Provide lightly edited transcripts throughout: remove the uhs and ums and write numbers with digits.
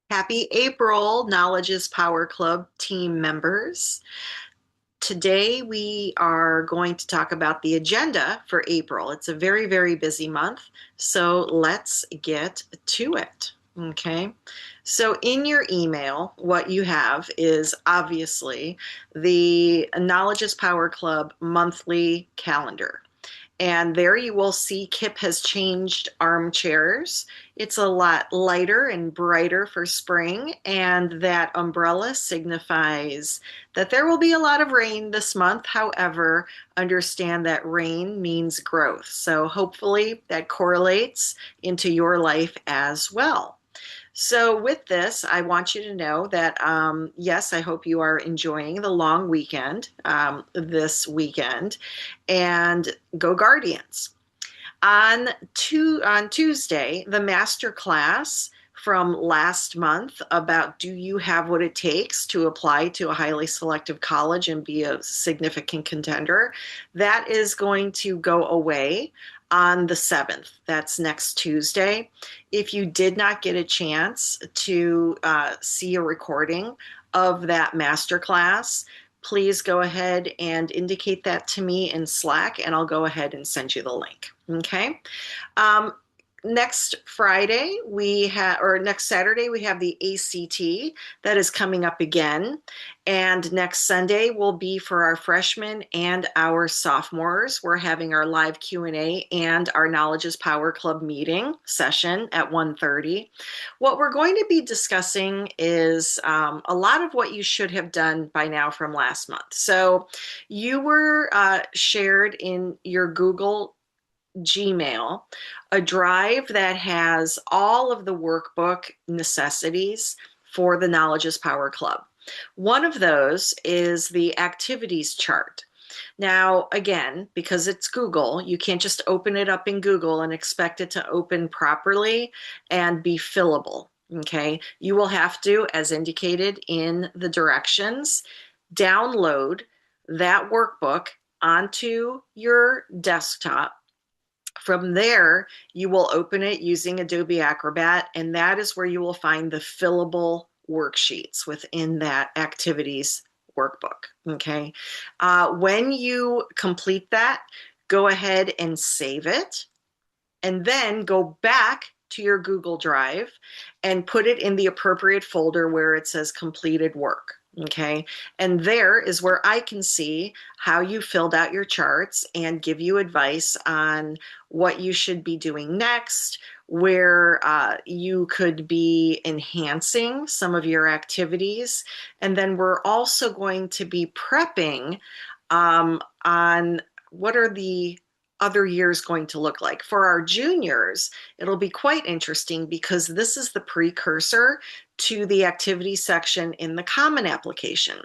Happy April, Knowledge is Power Club team members. Today we are going to talk about the agenda for April. It's a very, very busy month, so let's get to it. Okay, so in your email, what you have is obviously the Knowledge is Power Club monthly calendar. And there you will see Kip has changed armchairs. It's a lot lighter and brighter for spring, and that umbrella signifies that there will be a lot of rain this month. However, understand that rain means growth. So hopefully that correlates into your life as well. So, with this, I want you to know that yes, I hope you are enjoying the long weekend this weekend, and go Guardians. On Tuesday, the master class from last month about do you have what it takes to apply to a highly selective college and be a significant contender, that is going to go away on the 7th. That's next Tuesday. If you did not get a chance to see a recording of that master class, please go ahead and indicate that to me in Slack, and I'll go ahead and send you the link. Okay. Next Friday or next Saturday we have the ACT that is coming up again, and next Sunday will be for our freshmen and our sophomores. We're having our live Q&A and our Knowledge is Power Club meeting session at 1:30. What we're going to be discussing is a lot of what you should have done by now from last month. So you were shared in your Google Gmail a drive that has all of the workbook necessities for the Knowledge is Power Club. One of those is the activities chart. Now, again, because it's Google, you can't just open it up in Google and expect it to open properly and be fillable. Okay, you will have to, as indicated in the directions, download that workbook onto your desktop. From there, you will open it using Adobe Acrobat, and that is where you will find the fillable worksheets within that activities workbook. Okay. When you complete that, go ahead and save it, and then go back to your Google Drive and put it in the appropriate folder where it says completed work. Okay, and there is where I can see how you filled out your charts and give you advice on what you should be doing next, where you could be enhancing some of your activities. And then we're also going to be prepping on what are the other years going to look like. For our juniors, it'll be quite interesting because this is the precursor to the activity section in the Common application.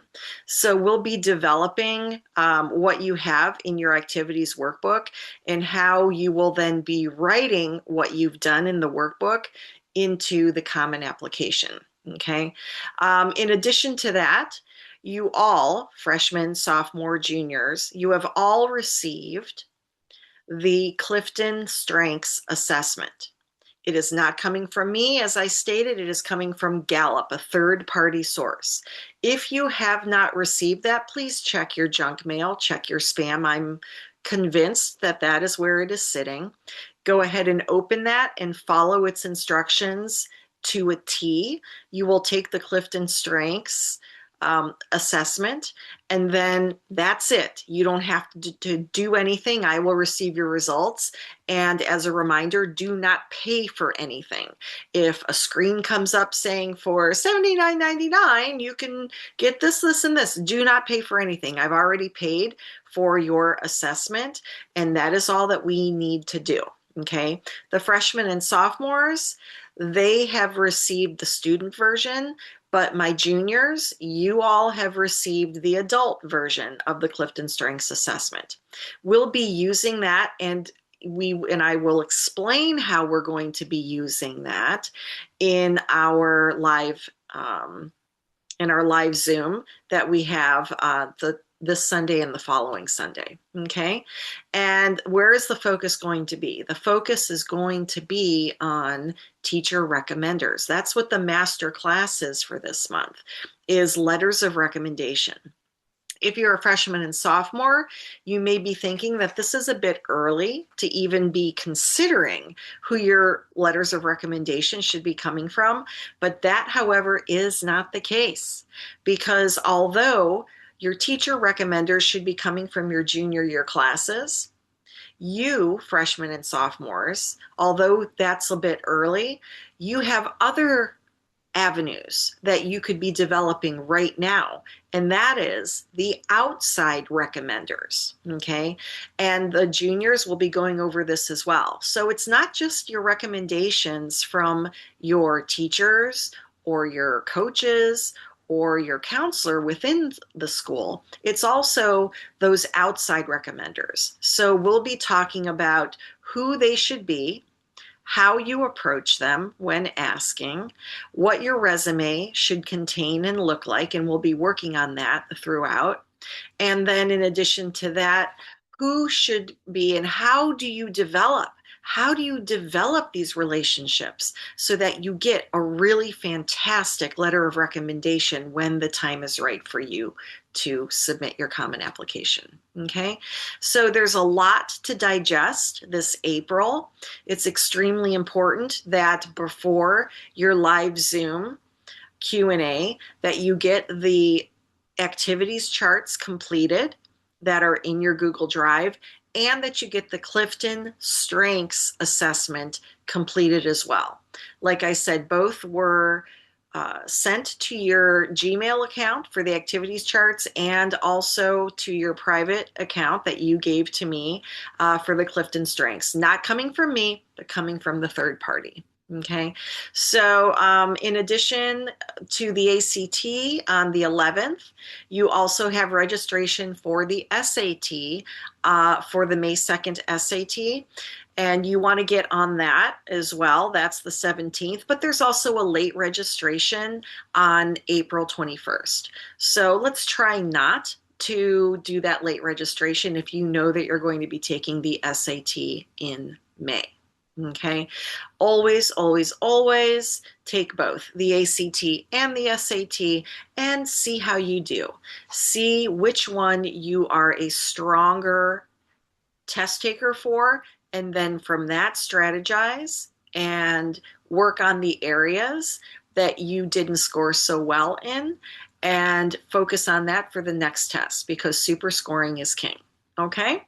So we'll be developing what you have in your activities workbook and how you will then be writing what you've done in the workbook into the Common application. Okay. In addition to that, you all, freshmen, sophomore, juniors, you have all received the Clifton Strengths Assessment. It is not coming from me, as I stated, it is coming from Gallup, a third-party source. If you have not received that, please check your junk mail, check your spam. I'm convinced that that is where it is sitting. Go ahead and open that and follow its instructions to a T. You will take the Clifton Strengths assessment, and then that's it. You don't have to do anything. I will receive your results. And as a reminder, do not pay for anything. If a screen comes up saying for $79.99, you can get this, this, and this, do not pay for anything. I've already paid for your assessment, and that is all that we need to do. Okay. The freshmen and sophomores, they have received the student version, but my juniors, you all have received the adult version of the Clifton Strengths Assessment. We'll be using that, and I will explain how we're going to be using that in our live Zoom that we have this Sunday and the following Sunday. Okay. And where is the focus going to be? The focus is going to be on teacher recommenders. That's what the master class is for this month, is letters of recommendation. If you're a freshman and sophomore, you may be thinking that this is a bit early to even be considering who your letters of recommendation should be coming from. But that, however, is not the case, because although your teacher recommenders should be coming from your junior year classes, you, freshmen and sophomores, although that's a bit early, you have other avenues that you could be developing right now, and that is the outside recommenders. Okay, and the juniors will be going over this as well. So it's not just your recommendations from your teachers or your coaches or your counselor within the school, it's also those outside recommenders. So we'll be talking about who they should be, how you approach them when asking, what your resume should contain and look like, and we'll be working on that throughout. And then in addition to that, who should be and how do you develop? How do you develop these relationships so that you get a really fantastic letter of recommendation when the time is right for you to submit your common application? Okay, so there's a lot to digest this April. It's extremely important that before your live Zoom Q&A that you get the activities charts completed that are in your Google Drive, and that you get the Clifton Strengths Assessment completed as well. Like I said, both were sent to your Gmail account for the activities charts, and also to your private account that you gave to me for the Clifton Strengths. Not coming from me, but coming from the third party. Okay, so in addition to the ACT on the 11th, you also have registration for the SAT, for the May 2nd SAT. And you want to get on that as well. That's the 17th, but there's also a late registration on April 21st. So let's try not to do that late registration if you know that you're going to be taking the SAT in May. Okay, always, always, always take both the ACT and the SAT and see how you do. See which one you are a stronger test taker for, and then from that strategize and work on the areas that you didn't score so well in, and focus on that for the next test, because super scoring is king. Okay?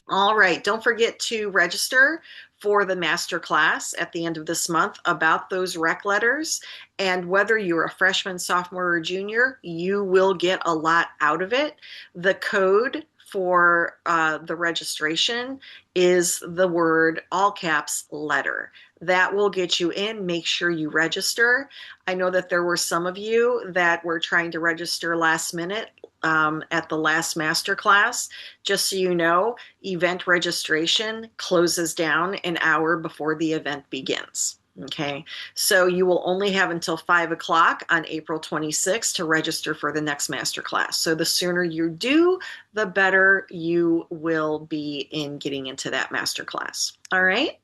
All right, don't forget to register for the masterclass at the end of this month about those rec letters. And whether you're a freshman, sophomore, or junior, you will get a lot out of it. The code for the registration is the word, all caps, letter. That will get you in. Make sure you register. I know that there were some of you that were trying to register last minute at the last masterclass. Just so you know, event registration closes down an hour before the event begins. Okay, so you will only have until 5 o'clock on April 26th to register for the next masterclass. So the sooner you do, the better you will be in getting into that masterclass. All right.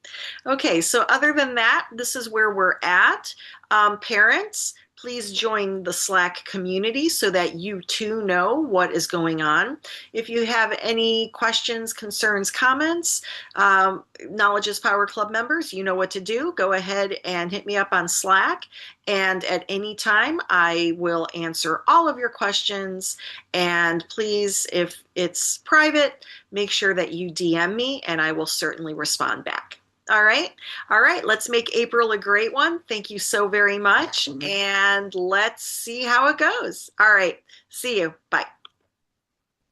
Okay, so other than that, this is where we're at. Parents, please join the Slack community so that you too know what is going on. If you have any questions, concerns, comments, Knowledge is Power Club members, you know what to do. Go ahead and hit me up on Slack, and at any time I will answer all of your questions. And please, if it's private, make sure that you DM me and I will certainly respond back. All right. All right. Let's make April a great one. Thank you so very much. And let's see how it goes. All right. See you. Bye.